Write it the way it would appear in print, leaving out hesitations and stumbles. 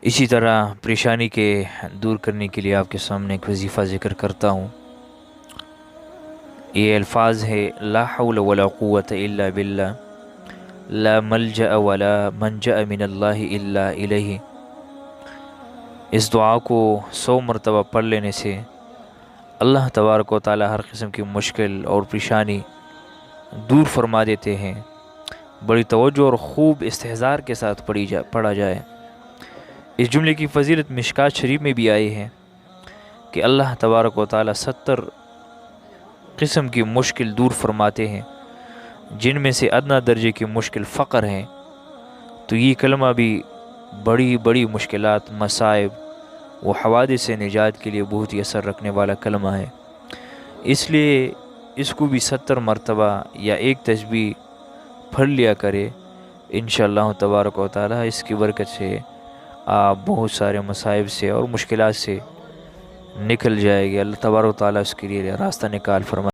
اسی طرح پریشانی کے دور کرنے کے لیے آپ کے سامنے ایک وظیفہ ذکر کرتا ہوں۔ یہ الفاظ ہے: لا حول ولا قوة الا باللہ، لا ملجأ ولا منجأ من اللہ الا الیہ۔ اس دعا کو 100 مرتبہ پڑھ لینے سے اللہ تبارک و تعالی ہر قسم کی مشکل اور پریشانی دور فرما دیتے ہیں۔ بڑی توجہ اور خوب استحضار کے ساتھ پڑھا جائے۔ اس جملے کی فضیلت مشکات شریف میں بھی آئی ہے کہ اللہ تبارک و تعالی 70 قسم کی مشکل دور فرماتے ہیں، جن میں سے ادنا درجے کی مشکل فقر ہیں۔ تو یہ کلمہ بھی بڑی بڑی مشکلات، مصائب و حوادث سے نجات کے لیے بہت ہی اثر رکھنے والا کلمہ ہے۔ اس لیے اس کو بھی 70 مرتبہ یا ایک تسبیح پڑھ لیا کرے۔ انشاءاللہ تبارک و تعالی اس کی برکت سے آپ بہت سارے مصائب سے اور مشکلات سے نکل جائے گی۔ اللہ تبارک و تعالی اس کے لیے راستہ نکال فرمائے۔